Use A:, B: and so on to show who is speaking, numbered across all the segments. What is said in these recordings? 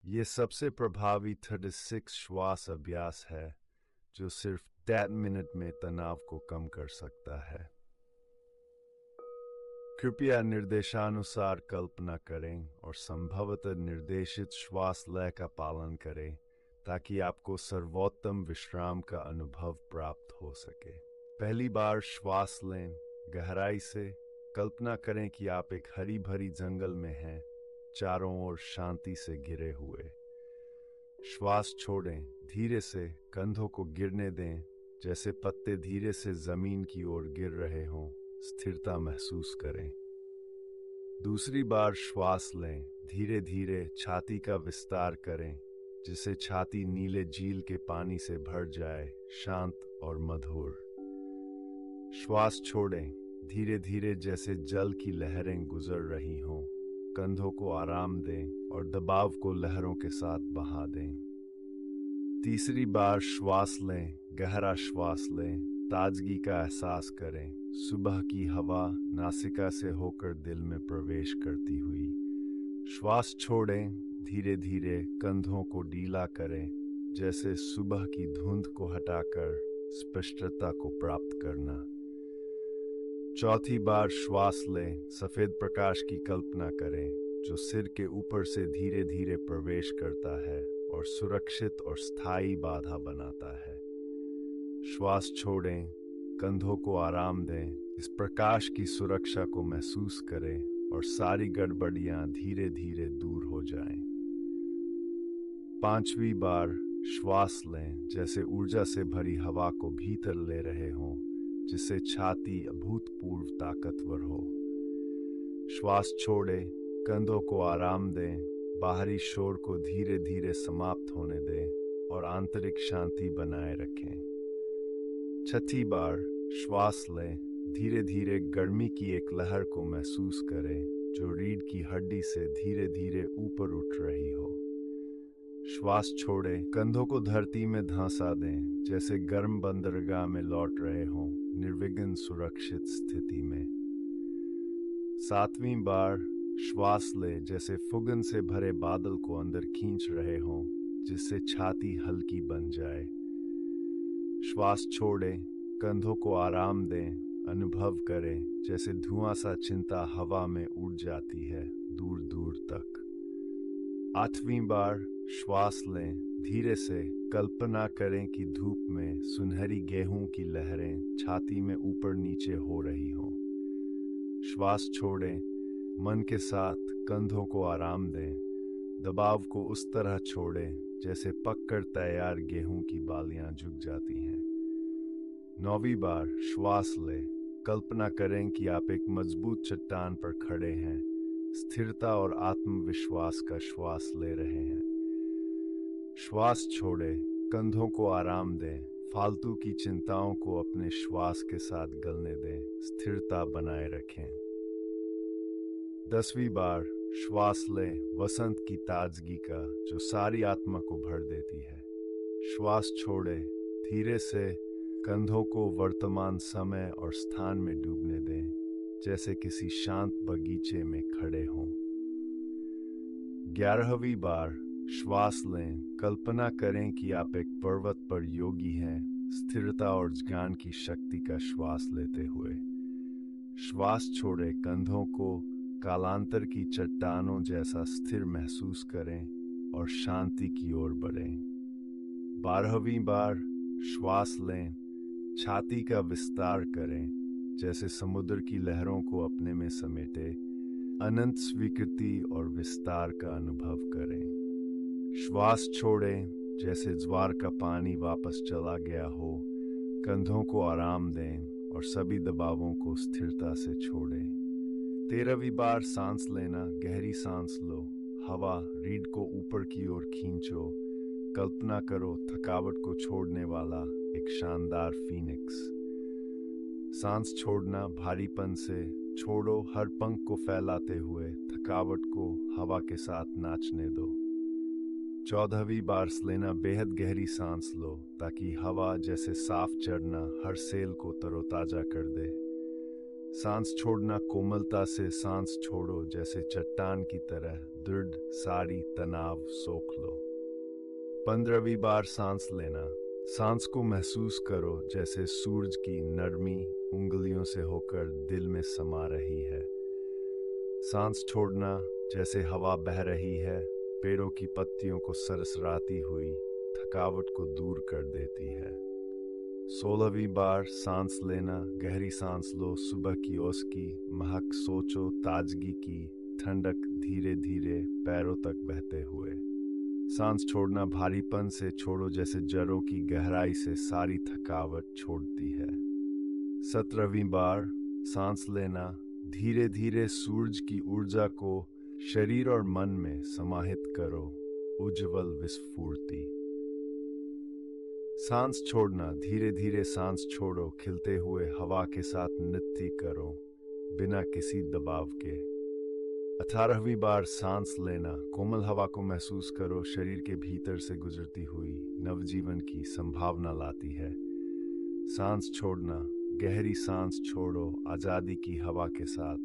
A: ये सबसे प्रभावी 36 श्वास अभ्यास है जो सिर्फ 10 मिनट में तनाव को कम कर सकता है। कृपया निर्देशानुसार कल्पना करें और संभवतः निर्देशित श्वास लय का पालन करें ताकि आपको सर्वोत्तम विश्राम का अनुभव प्राप्त हो सके। पहली बार श्वास लें गहराई से। कल्पना करें कि आप एक हरी भरी जंगल में हैं, चारों ओर शांति से घिरे हुए। श्वास छोड़ें धीरे से, कंधों को गिरने दें जैसे पत्ते धीरे से जमीन की ओर गिर रहे हों। स्थिरता महसूस करें। दूसरी बार श्वास लें धीरे धीरे, छाती का विस्तार करें जिससे छाती नीले झील के पानी से भर जाए, शांत और मधुर। श्वास छोड़ें धीरे धीरे जैसे जल की लहरें गुजर रही हों। कंधों को आराम दें और दबाव को लहरों के साथ बहा दें। तीसरी बार श्वास लें, गहरा श्वास लें, ताजगी का एहसास करें। सुबह की हवा नासिका से होकर दिल में प्रवेश करती हुई। श्वास छोड़ें धीरे धीरे, कंधों को ढीला करें जैसे सुबह की धुंध को हटाकर स्पष्टता को प्राप्त करना। चौथी बार श्वास लें, सफेद प्रकाश की कल्पना करें जो सिर के ऊपर से धीरे धीरे प्रवेश करता है और सुरक्षित और स्थायी बाधा बनाता है। श्वास छोड़ें, कंधों को आराम दें, इस प्रकाश की सुरक्षा को महसूस करें और सारी गड़बड़ियां धीरे धीरे दूर हो जाएं। पांचवी बार श्वास लें जैसे ऊर्जा से भरी हवा को भीतर ले रहे हों जिससे छाती अभूतपूर्व ताकतवर हो। श्वास छोड़ें, कंधों को आराम दें, बाहरी शोर को धीरे धीरे समाप्त होने दें और आंतरिक शांति बनाए रखें। छठी बार श्वास लें धीरे धीरे, गर्मी की एक लहर को महसूस करें जो रीढ़ की हड्डी से धीरे धीरे ऊपर उठ रही हो। श्वास छोड़ें, कंधों को धरती में धंसा दें जैसे गर्म बंदरगाह में लौट रहे हों, निर्विघ्न सुरक्षित स्थिति में। सातवीं बार श्वास लें जैसे फुगन से भरे बादल को अंदर खींच रहे हों जिससे छाती हल्की बन जाए। श्वास छोड़ें, कंधों को आराम दें, अनुभव करें जैसे धुआं सा चिंता हवा में उड़ जाती है दूर दूर तक। आठवीं बार श्वास लें धीरे से, कल्पना करें कि धूप में सुनहरी गेहूं की लहरें छाती में ऊपर नीचे हो रही हों। श्वास छोड़ें, मन के साथ कंधों को आराम दें, दबाव को उस तरह छोड़ें जैसे पककर तैयार गेहूं की बालियां झुक जाती हैं। नौवीं बार श्वास लें, कल्पना करें कि आप एक मजबूत चट्टान पर खड़े हैं, स्थिरता और आत्मविश्वास का श्वास ले रहे हैं। श्वास छोड़ें, कंधों को आराम दें, फालतू की चिंताओं को अपने श्वास के साथ गलने दें, स्थिरता बनाए रखें। 10वीं बार श्वास लें, वसंत की ताजगी का जो सारी आत्मा को भर देती है। श्वास छोड़ें धीरे से, कंधों को वर्तमान समय और स्थान में डूबने दें जैसे किसी शांत बगीचे में खड़े हों। 11वीं बार श्वास लें, कल्पना करें कि आप एक पर्वत पर योगी हैं, स्थिरता और ज्ञान की शक्ति का श्वास लेते हुए। श्वास छोड़ें, कंधों को कालांतर की चट्टानों जैसा स्थिर महसूस करें और शांति की ओर बढ़ें। 12वीं बार श्वास लें, छाती का विस्तार करें जैसे समुद्र की लहरों को अपने में समेटे, अनंत स्वीकृति और विस्तार का अनुभव करें। श्वास छोड़ें जैसे ज्वार का पानी वापस चला गया हो, कंधों को आराम दें और सभी दबावों को स्थिरता से छोड़ें। 13वीं बार सांस लेना, गहरी सांस लो, हवा रीढ़ को ऊपर की ओर खींचो, कल्पना करो थकावट को छोड़ने वाला एक शानदार फीनिक्स। सांस छोड़ना, भारीपन से छोड़ो, हर पंख को फैलाते हुए थकावट को हवा के साथ नाचने दो। 14वीं बार लेना, बेहद गहरी सांस लो ताकि हवा जैसे साफ चढ़ना हर सेल को तरोताजा कर दे। सांस छोड़ना कोमलता से सांस छोड़ो, जैसे चट्टान की तरह दृढ़ सारी तनाव सोख लो। 15वीं बार सांस लेना। सांस को महसूस करो जैसे सूरज की नरमी उंगलियों से होकर दिल में समा रही है। सांस छोड़ना जैसे हवा बह रही है, पेड़ों की पत्तियों को सरसराती हुई थकावट को दूर कर देती है। 16वीं बार सांस लेना। गहरी सांस लो, सुबह की ओस की महक सोचो, ताजगी की ठंडक धीरे धीरे पैरों तक बहते हुए। सांस छोड़ना भारीपन से छोड़ो, जैसे जड़ों की गहराई से सारी थकावट छोड़ती है। 17वीं बार सांस लेना। धीरे धीरे सूरज की ऊर्जा को शरीर और मन में समाहित करो, उज्जवल विस्फूर्ति। सांस छोड़ना। धीरे धीरे सांस छोड़ो, खिलते हुए हवा के साथ नृत्य करो, बिना किसी दबाव के। 18वीं बार सांस लेना। कोमल हवा को महसूस करो, शरीर के भीतर से गुजरती हुई नवजीवन की संभावना लाती है। सांस छोड़ना। गहरी सांस छोड़ो, आजादी की हवा के साथ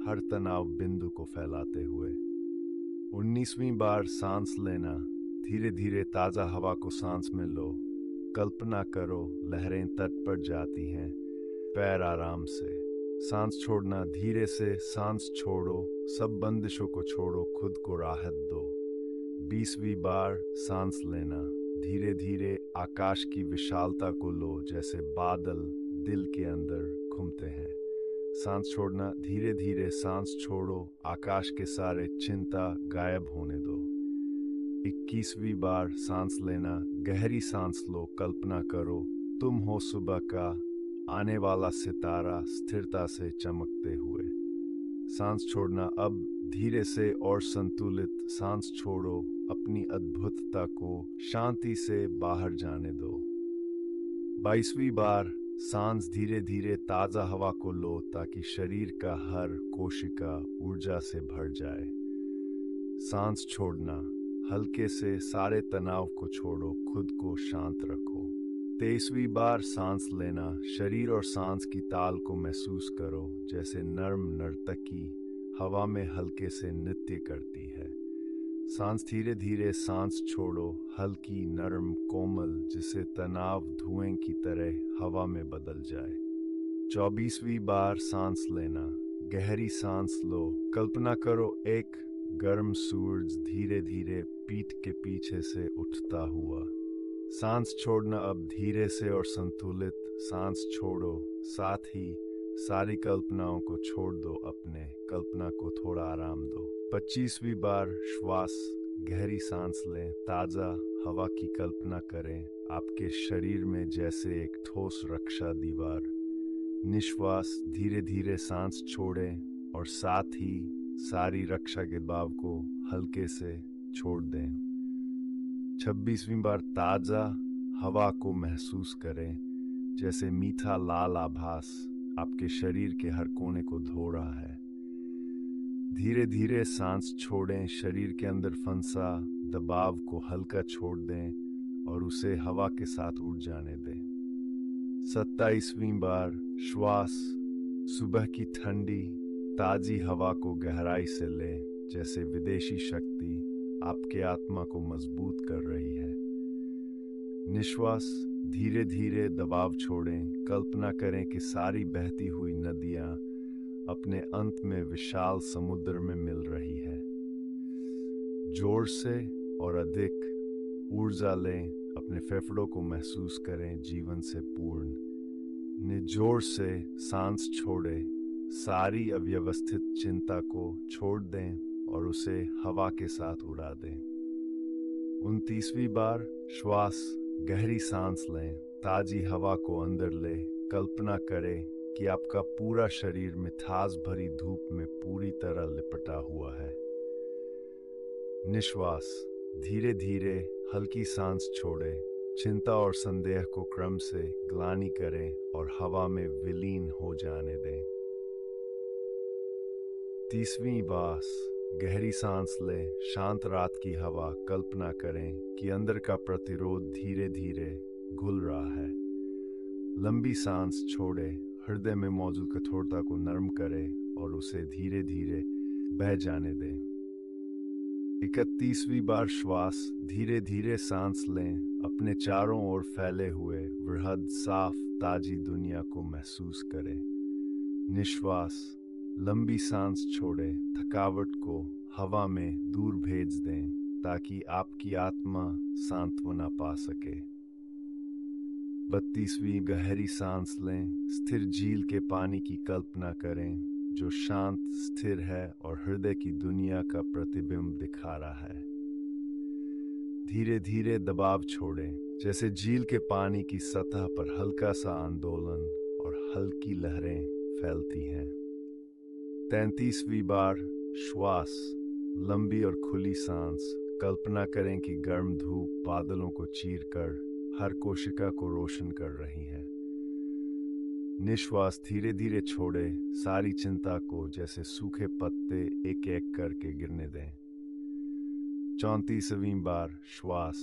A: हर तनाव बिंदु को फैलाते हुए। 19वीं बार सांस लेना। धीरे धीरे ताजा हवा को सांस में लो, कल्पना करो लहरें तट पर जाती हैं, पैर आराम से। सांस छोड़ना। धीरे से सांस छोड़ो, सब बंदिशों को छोड़ो, खुद को राहत दो। 20वीं बार सांस लेना। धीरे धीरे आकाश की विशालता को लो, जैसे बादल दिल के अंदर घूमते हैं। सांस छोड़ना। धीरे धीरे सांस छोड़ो, आकाश के सारे चिंता गायब होने दो। 21वीं बार सांस लेना। गहरी सांस लो, कल्पना करो तुम हो सुबह का आने वाला सितारा, स्थिरता से चमकते हुए। सांस छोड़ना। अब धीरे से और संतुलित सांस छोड़ो, अपनी अद्भुतता को शांति से बाहर जाने दो। 22वीं बार सांस। धीरे धीरे ताजा हवा को लो, ताकि शरीर का हर कोशिका ऊर्जा से भर जाए। सांस छोड़ना। हल्के से सारे तनाव को छोड़ो, खुद को शांत रखो। 23वीं बार सांस लेना। शरीर और सांस की ताल को महसूस करो, जैसे नर्म नर्तकी हवा में हल्के से नृत्य करती है। सांस। धीरे धीरे सांस छोड़ो, हल्की नरम कोमल, जिसे तनाव धुएं की तरह हवा में बदल जाए। 24वीं बार सांस लेना। गहरी सांस लो, कल्पना करो एक गर्म सूरज धीरे धीरे पीठ के पीछे से उठता हुआ। सांस छोड़ना। अब धीरे से और संतुलित सांस छोड़ो, साथ ही सारी कल्पनाओं को छोड़ दो, अपने कल्पना को थोड़ा आराम दो। 25वीं बार श्वास। गहरी सांस लें, ताज़ा हवा की कल्पना करें आपके शरीर में, जैसे एक ठोस रक्षा दीवार। निश्वास। धीरे धीरे सांस छोड़ें और साथ ही सारी रक्षा के दबाव को हल्के से छोड़ दें। 26वीं बार ताज़ा हवा को महसूस करें, जैसे मीठा लाल आभास आपके शरीर के हर कोने को धो रहा है। धीरे धीरे सांस छोड़ें, शरीर के अंदर फंसा दबाव को हल्का छोड़ दें और उसे हवा के साथ उड़ जाने दें। 27वीं बार श्वास। सुबह की ठंडी ताजी हवा को गहराई से लें, जैसे विदेशी शक्ति आपके आत्मा को मजबूत कर रही है। निश्वास। धीरे धीरे दबाव छोड़ें, कल्पना करें कि सारी बहती हुई नदियां अपने अंत में विशाल समुद्र में मिल रही है। जोर से और अधिक ऊर्जा लें, अपने फेफड़ों को महसूस करें जीवन से पूर्ण। निजोर से सांस छोड़ें, सारी अव्यवस्थित चिंता को छोड़ दें और उसे हवा के साथ उड़ा दें। 29वीं बार श्वास। गहरी सांस लें, ताजी हवा को अंदर लें, कल्पना करें कि आपका पूरा शरीर मिठास भरी धूप में पूरी तरह लिपटा हुआ है। निश्वास। धीरे धीरे हल्की सांस छोड़ें, चिंता और संदेह को क्रम से ग्लानि करें और हवा में विलीन हो जाने दें। 30वीं बार गहरी सांस लें, शांत रात की हवा, कल्पना करें कि अंदर का प्रतिरोध धीरे धीरे घुल रहा है। लंबी सांस छोड़ें, हृदय में मौजूद कठोरता को नरम करे और उसे धीरे धीरे बह जाने दें। 31वीं बार श्वास, धीरे धीरे सांस लें, अपने चारों ओर फैले हुए वृहद साफ ताजी दुनिया को महसूस करें। निश्वास, लंबी सांस छोड़ें, थकावट को हवा में दूर भेज दें ताकि आपकी आत्मा सांत्वना पा सके। 32वीं गहरी सांस लें, स्थिर झील के पानी की कल्पना करें जो शांत, स्थिर है और हृदय की दुनिया का प्रतिबिंब दिखा रहा है। धीरे धीरे दबाव छोड़ें, जैसे झील के पानी की सतह पर हल्का सा आंदोलन और हल्की लहरें फैलती हैं। 33वीं बार श्वास, लंबी और खुली सांस, कल्पना करें कि गर्म धूप बादलों को चीरकर हर कोशिका को रोशन कर रही है। निश्वास धीरे धीरे छोड़े, सारी चिंता को जैसे सूखे पत्ते एक एक करके गिरने दें। 34वीं बार श्वास,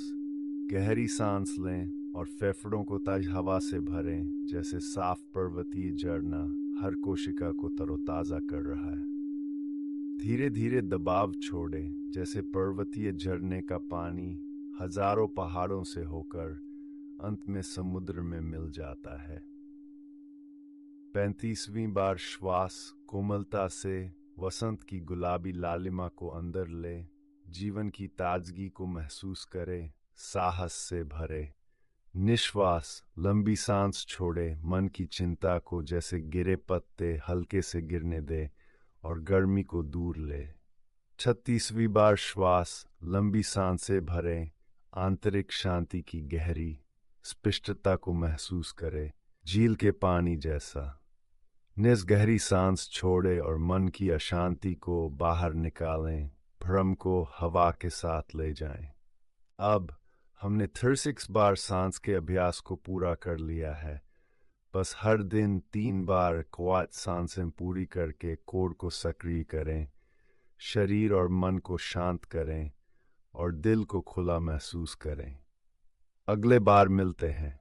A: गहरी सांस लें और फेफड़ों को ताज़ी हवा से भरें जैसे साफ पर्वतीय झरना हर कोशिका को तरोताज़ा कर रहा है। धीरे धीरे दबाव छोड़ें, जैसे पर्वतीय झरने का पानी हजारों पहाड़ों से होकर अंत में समुद्र में मिल जाता है। 35वीं बार श्वास, कोमलता से वसंत की गुलाबी लालिमा को अंदर ले, जीवन की ताजगी को महसूस करे, साहस से भरे। निश्वास, लंबी सांस छोड़े, मन की चिंता को जैसे गिरे पत्ते हल्के से गिरने दे और गर्मी को दूर ले। 36वीं बार श्वास, लंबी सांसें भरे, आंतरिक शांति की गहरी स्पष्टता को महसूस करे, झील के पानी जैसा। निस गहरी सांस छोड़े और मन की अशांति को बाहर निकालें, भ्रम को हवा के साथ ले जाएं। अब हमने 36 बार सांस के अभ्यास को पूरा कर लिया है। बस हर दिन 3 बार क्वाट सांसें पूरी करके कोर को सक्रिय करें, शरीर और मन को शांत करें और दिल को खुला महसूस करें। अगले बार मिलते हैं।